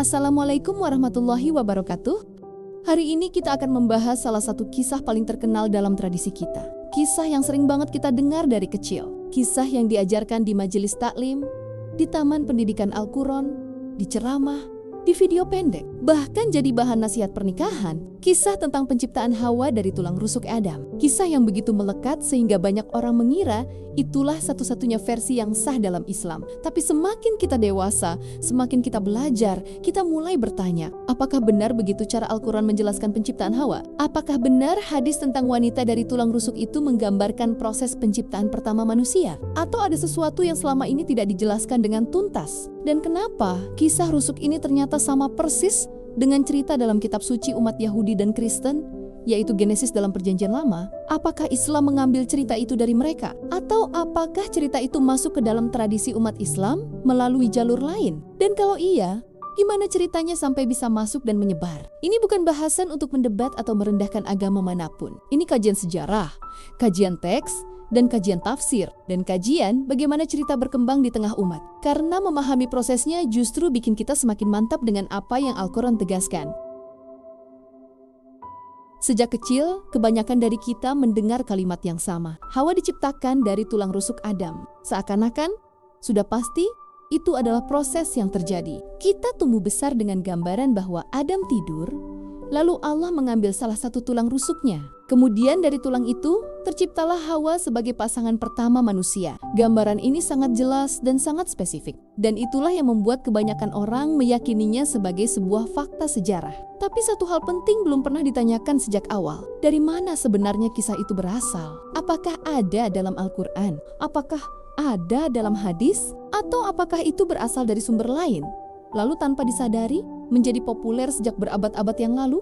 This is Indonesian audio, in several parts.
Assalamualaikum warahmatullahi wabarakatuh. Hari ini kita akan membahas salah satu kisah paling terkenal dalam tradisi kita. Kisah yang sering banget kita dengar dari kecil. Kisah yang diajarkan di majelis taklim, di taman pendidikan Al-Quran, di ceramah, di video pendek, bahkan jadi bahan nasihat pernikahan. Kisah tentang penciptaan Hawa dari tulang rusuk Adam. Kisah yang begitu melekat sehingga banyak orang mengira itulah satu-satunya versi yang sah dalam Islam. Tapi semakin kita dewasa, semakin kita belajar, kita mulai bertanya, apakah benar begitu cara Al-Quran menjelaskan penciptaan Hawa? Apakah benar hadis tentang wanita dari tulang rusuk itu menggambarkan proses penciptaan pertama manusia? Atau ada sesuatu yang selama ini tidak dijelaskan dengan tuntas? Dan kenapa kisah rusuk ini ternyata sama persis dengan cerita dalam kitab suci umat Yahudi dan Kristen, yaitu Genesis dalam Perjanjian Lama? Apakah Islam mengambil cerita itu dari mereka? Atau apakah cerita itu masuk ke dalam tradisi umat Islam melalui jalur lain? Dan kalau iya, gimana ceritanya sampai bisa masuk dan menyebar? Ini bukan bahasan untuk mendebat atau merendahkan agama manapun. Ini kajian sejarah, kajian teks, dan kajian tafsir, dan kajian bagaimana cerita berkembang di tengah umat. Karena memahami prosesnya justru bikin kita semakin mantap dengan apa yang Al-Quran tegaskan. Sejak kecil, kebanyakan dari kita mendengar kalimat yang sama. Hawa diciptakan dari tulang rusuk Adam. Seakan-akan, sudah pasti itu adalah proses yang terjadi. Kita tumbuh besar dengan gambaran bahwa Adam tidur, lalu Allah mengambil salah satu tulang rusuknya. Kemudian dari tulang itu, terciptalah Hawa sebagai pasangan pertama manusia. Gambaran ini sangat jelas dan sangat spesifik. Dan itulah yang membuat kebanyakan orang meyakininya sebagai sebuah fakta sejarah. Tapi satu hal penting belum pernah ditanyakan sejak awal. Dari mana sebenarnya kisah itu berasal? Apakah ada dalam Al-Quran? Apakah ada dalam hadis? Atau apakah itu berasal dari sumber lain? Lalu tanpa disadari, menjadi populer sejak berabad-abad yang lalu?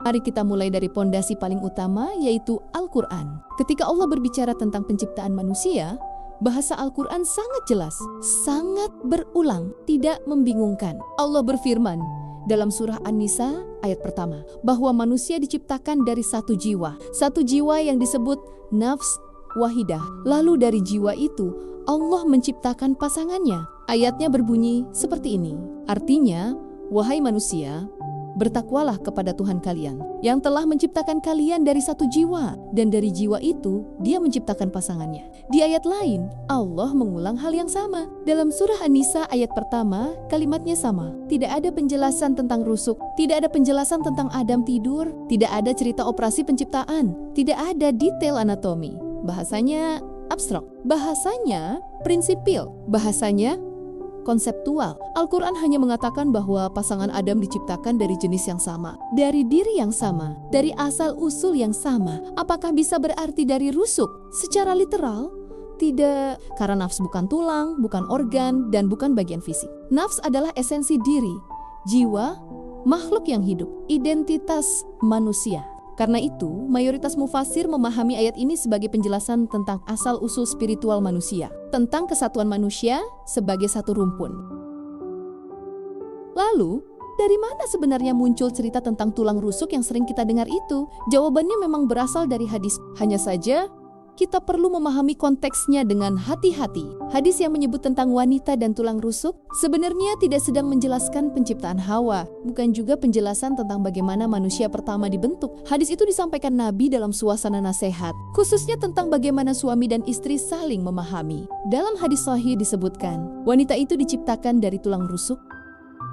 Mari kita mulai dari pondasi paling utama, yaitu Al-Quran. Ketika Allah berbicara tentang penciptaan manusia, bahasa Al-Quran sangat jelas, sangat berulang, tidak membingungkan. Allah berfirman dalam surah An-Nisa ayat pertama, bahwa manusia diciptakan dari satu jiwa yang disebut nafs wahidah. Lalu dari jiwa itu, Allah menciptakan pasangannya. Ayatnya berbunyi seperti ini. Artinya, wahai manusia, bertakwalah kepada Tuhan kalian yang telah menciptakan kalian dari satu jiwa, dan dari jiwa itu dia menciptakan pasangannya. Di ayat lain, Allah mengulang hal yang sama. Dalam surah An-Nisa ayat pertama, kalimatnya sama. Tidak ada penjelasan tentang rusuk, tidak ada penjelasan tentang Adam tidur, tidak ada cerita operasi penciptaan, tidak ada detail anatomi. Bahasanya abstrak, bahasanya prinsipil, bahasanya konseptual. Al-Quran hanya mengatakan bahwa pasangan Adam diciptakan dari jenis yang sama, dari diri yang sama, dari asal-usul yang sama. Apakah bisa berarti dari rusuk? Secara literal, tidak, karena nafs bukan tulang, bukan organ, dan bukan bagian fisik. Nafs adalah esensi diri, jiwa, makhluk yang hidup, identitas manusia. Karena itu, mayoritas mufasir memahami ayat ini sebagai penjelasan tentang asal-usul spiritual manusia, tentang kesatuan manusia sebagai satu rumpun. Lalu, dari mana sebenarnya muncul cerita tentang tulang rusuk yang sering kita dengar itu? Jawabannya memang berasal dari hadis. Hanya saja, kita perlu memahami konteksnya dengan hati-hati. Hadis yang menyebut tentang wanita dan tulang rusuk sebenarnya tidak sedang menjelaskan penciptaan Hawa, bukan juga penjelasan tentang bagaimana manusia pertama dibentuk. Hadis itu disampaikan Nabi dalam suasana nasihat, khususnya tentang bagaimana suami dan istri saling memahami. Dalam hadis sahih disebutkan, wanita itu diciptakan dari tulang rusuk,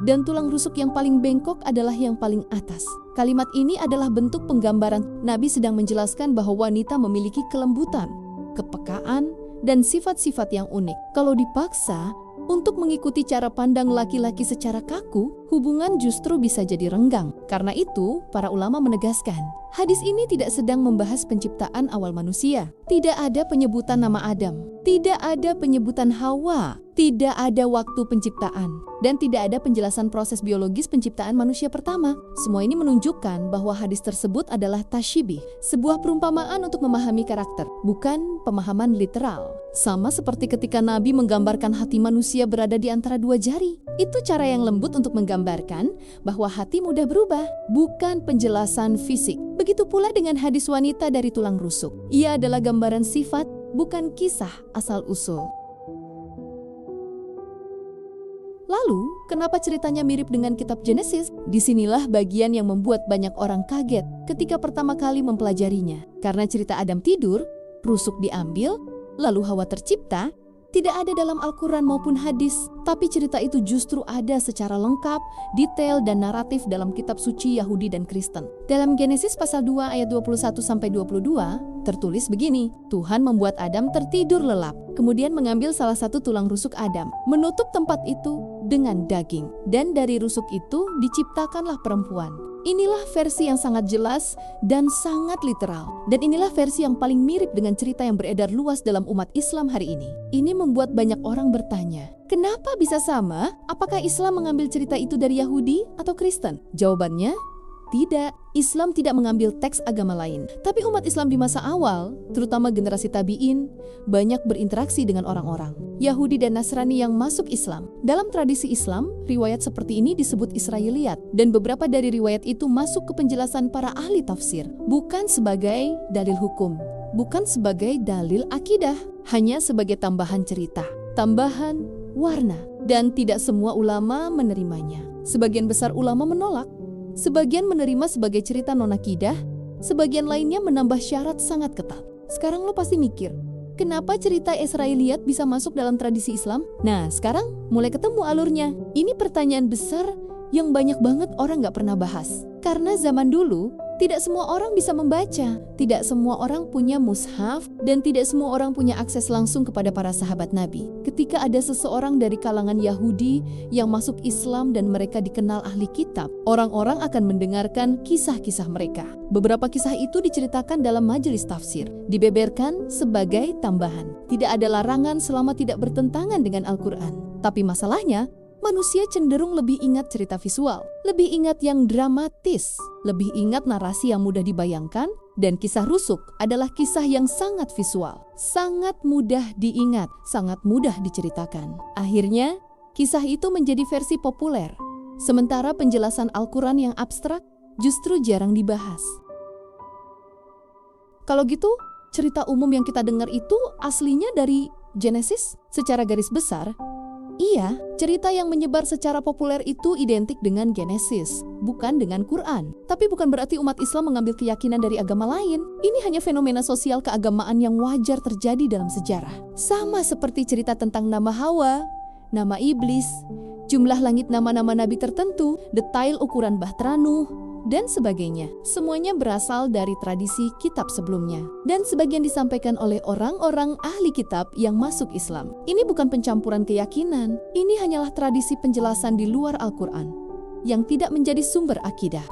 dan tulang rusuk yang paling bengkok adalah yang paling atas. Kalimat ini adalah bentuk penggambaran Nabi sedang menjelaskan bahwa wanita memiliki kelembutan, kepekaan, dan sifat-sifat yang unik. Kalau dipaksa untuk mengikuti cara pandang laki-laki secara kaku, hubungan justru bisa jadi renggang. Karena itu, para ulama menegaskan, hadis ini tidak sedang membahas penciptaan awal manusia. Tidak ada penyebutan nama Adam, tidak ada penyebutan Hawa, tidak ada waktu penciptaan, dan tidak ada penjelasan proses biologis penciptaan manusia pertama. Semua ini menunjukkan bahwa hadis tersebut adalah tasyibih, sebuah perumpamaan untuk memahami karakter, bukan pemahaman literal. Sama seperti ketika Nabi menggambarkan hati manusia berada di antara dua jari. Itu cara yang lembut untuk menggambarkan bahwa hati mudah berubah, bukan penjelasan fisik. Begitu pula dengan hadis wanita dari tulang rusuk. Ia adalah gambaran sifat, bukan kisah asal-usul. Lalu, kenapa ceritanya mirip dengan kitab Genesis? Disinilah bagian yang membuat banyak orang kaget ketika pertama kali mempelajarinya. Karena cerita Adam tidur, rusuk diambil, lalu Hawa tercipta, tidak ada dalam Al-Quran maupun hadis, tapi cerita itu justru ada secara lengkap, detail, dan naratif dalam kitab suci Yahudi dan Kristen. Dalam Genesis pasal 2 ayat 21-22, tertulis begini, Tuhan membuat Adam tertidur lelap, kemudian mengambil salah satu tulang rusuk Adam, menutup tempat itu dengan daging, dan dari rusuk itu diciptakanlah perempuan. Inilah versi yang sangat jelas dan sangat literal. Dan inilah versi yang paling mirip dengan cerita yang beredar luas dalam umat Islam hari ini. Ini membuat banyak orang bertanya, kenapa bisa sama? Apakah Islam mengambil cerita itu dari Yahudi atau Kristen? Jawabannya, tidak. Islam tidak mengambil teks agama lain. Tapi umat Islam di masa awal, terutama generasi tabi'in, banyak berinteraksi dengan orang-orang Yahudi dan Nasrani yang masuk Islam. Dalam tradisi Islam, riwayat seperti ini disebut Israiliyat, dan beberapa dari riwayat itu masuk ke penjelasan para ahli tafsir, bukan sebagai dalil hukum, bukan sebagai dalil akidah, hanya sebagai tambahan cerita, tambahan warna, dan tidak semua ulama menerimanya. Sebagian besar ulama menolak. Sebagian menerima sebagai cerita non-akidah, sebagian lainnya menambah syarat sangat ketat. Sekarang lo pasti mikir, kenapa cerita Israiliyat bisa masuk dalam tradisi Islam? Nah, sekarang mulai ketemu alurnya. Ini pertanyaan besar yang banyak banget orang gak pernah bahas. Karena zaman dulu, tidak semua orang bisa membaca, tidak semua orang punya mushaf, dan tidak semua orang punya akses langsung kepada para sahabat Nabi. Ketika ada seseorang dari kalangan Yahudi yang masuk Islam dan mereka dikenal ahli kitab, orang-orang akan mendengarkan kisah-kisah mereka. Beberapa kisah itu diceritakan dalam majelis tafsir, dibeberkan sebagai tambahan. Tidak ada larangan selama tidak bertentangan dengan Al-Quran. Tapi masalahnya, manusia cenderung lebih ingat cerita visual, lebih ingat yang dramatis, lebih ingat narasi yang mudah dibayangkan, dan kisah rusuk adalah kisah yang sangat visual, sangat mudah diingat, sangat mudah diceritakan. Akhirnya, kisah itu menjadi versi populer, sementara penjelasan Al-Quran yang abstrak justru jarang dibahas. Kalau gitu, cerita umum yang kita dengar itu aslinya dari Genesis? Secara garis besar, iya, cerita yang menyebar secara populer itu identik dengan Genesis, bukan dengan Quran. Tapi bukan berarti umat Islam mengambil keyakinan dari agama lain. Ini hanya fenomena sosial keagamaan yang wajar terjadi dalam sejarah. Sama seperti cerita tentang nama Hawa, nama iblis, jumlah langit nama-nama nabi tertentu, detail ukuran Bahtera Nuh, dan sebagainya. Semuanya berasal dari tradisi kitab sebelumnya, dan sebagian disampaikan oleh orang-orang ahli kitab yang masuk Islam. Ini bukan pencampuran keyakinan, ini hanyalah tradisi penjelasan di luar Al-Quran yang tidak menjadi sumber akidah.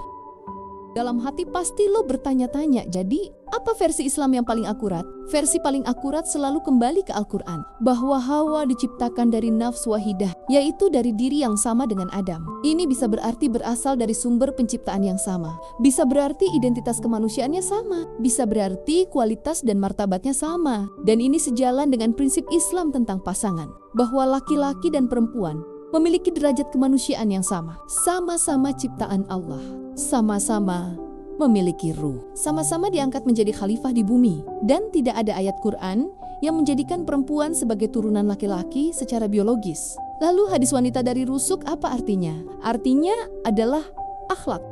Dalam hati pasti lo bertanya-tanya, jadi apa versi Islam yang paling akurat? Versi paling akurat selalu kembali ke Al-Quran, bahwa Hawa diciptakan dari nafs wahidah, yaitu dari diri yang sama dengan Adam. Ini bisa berarti berasal dari sumber penciptaan yang sama, bisa berarti identitas kemanusiaannya sama, bisa berarti kualitas dan martabatnya sama. Dan ini sejalan dengan prinsip Islam tentang pasangan, bahwa laki-laki dan perempuan memiliki derajat kemanusiaan yang sama, sama-sama ciptaan Allah, sama-sama memiliki ruh, sama-sama diangkat menjadi khalifah di bumi, dan tidak ada ayat Quran yang menjadikan perempuan sebagai turunan laki-laki secara biologis. Lalu hadis wanita dari rusuk apa artinya? Artinya adalah akhlak,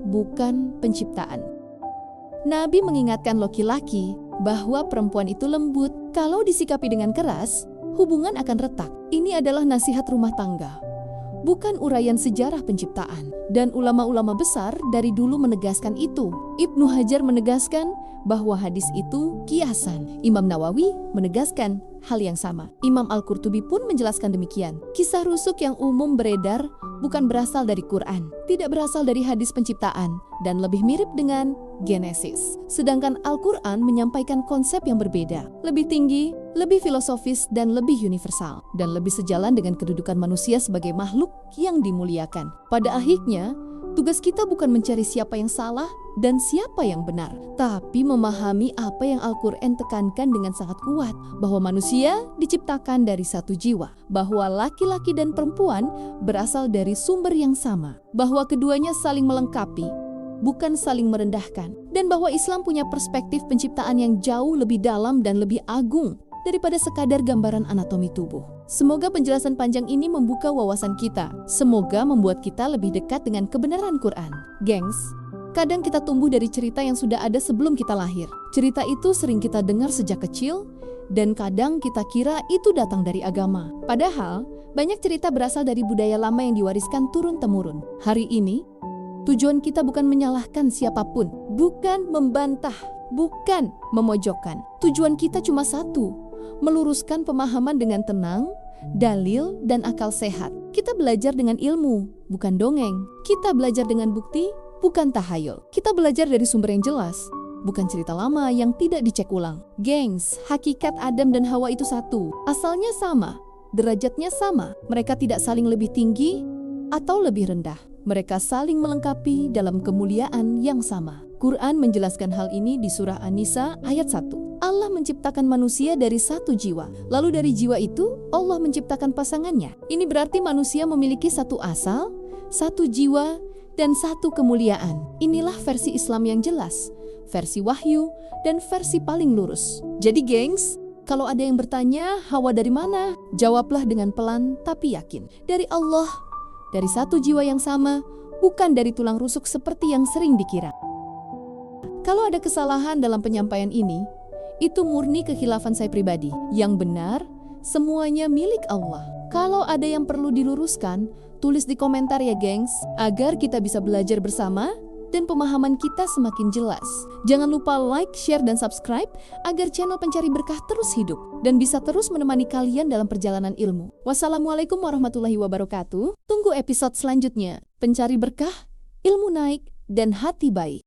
bukan penciptaan. Nabi mengingatkan laki-laki bahwa perempuan itu lembut, kalau disikapi dengan keras, hubungan akan retak. Ini adalah nasihat rumah tangga, bukan uraian sejarah penciptaan. Dan ulama-ulama besar dari dulu menegaskan itu. Ibnu Hajar menegaskan bahwa hadis itu kiasan. Imam Nawawi menegaskan hal yang sama. Imam Al-Qurtubi pun menjelaskan demikian. Kisah rusuk yang umum beredar bukan berasal dari Quran, tidak berasal dari hadis penciptaan, dan lebih mirip dengan Genesis. Sedangkan Al-Quran menyampaikan konsep yang berbeda, lebih tinggi, lebih filosofis, dan lebih universal, dan lebih sejalan dengan kedudukan manusia sebagai makhluk yang dimuliakan. Pada akhirnya, tugas kita bukan mencari siapa yang salah dan siapa yang benar, tapi memahami apa yang Al-Quran tekankan dengan sangat kuat, bahwa manusia diciptakan dari satu jiwa, bahwa laki-laki dan perempuan berasal dari sumber yang sama, bahwa keduanya saling melengkapi, bukan saling merendahkan, dan bahwa Islam punya perspektif penciptaan yang jauh lebih dalam dan lebih agung daripada sekadar gambaran anatomi tubuh. Semoga penjelasan panjang ini membuka wawasan kita. Semoga membuat kita lebih dekat dengan kebenaran Quran. Gengs, kadang kita tumbuh dari cerita yang sudah ada sebelum kita lahir. Cerita itu sering kita dengar sejak kecil, dan kadang kita kira itu datang dari agama. Padahal, banyak cerita berasal dari budaya lama yang diwariskan turun-temurun. Hari ini, tujuan kita bukan menyalahkan siapapun, bukan membantah, bukan memojokkan. Tujuan kita cuma satu, meluruskan pemahaman dengan tenang, dalil, dan akal sehat. Kita belajar dengan ilmu, bukan dongeng. Kita belajar dengan bukti, bukan tahayul. Kita belajar dari sumber yang jelas, bukan cerita lama yang tidak dicek ulang. Gengs, hakikat Adam dan Hawa itu satu. Asalnya sama, derajatnya sama. Mereka tidak saling lebih tinggi atau lebih rendah. Mereka saling melengkapi dalam kemuliaan yang sama. Quran menjelaskan hal ini di surah An-Nisa ayat 1. Allah menciptakan manusia dari satu jiwa. Lalu dari jiwa itu, Allah menciptakan pasangannya. Ini berarti manusia memiliki satu asal, satu jiwa, dan satu kemuliaan. Inilah versi Islam yang jelas, versi wahyu, dan versi paling lurus. Jadi gengs, kalau ada yang bertanya, Hawa dari mana? Jawablah dengan pelan tapi yakin. Dari Allah, dari satu jiwa yang sama, bukan dari tulang rusuk seperti yang sering dikira. Kalau ada kesalahan dalam penyampaian ini, itu murni kekhilafan saya pribadi. Yang benar, semuanya milik Allah. Kalau ada yang perlu diluruskan, tulis di komentar ya gengs, agar kita bisa belajar bersama dan pemahaman kita semakin jelas. Jangan lupa like, share, dan subscribe agar channel Pencari Berkah terus hidup dan bisa terus menemani kalian dalam perjalanan ilmu. Wassalamualaikum warahmatullahi wabarakatuh. Tunggu episode selanjutnya. Pencari Berkah, ilmu naik, dan hati baik.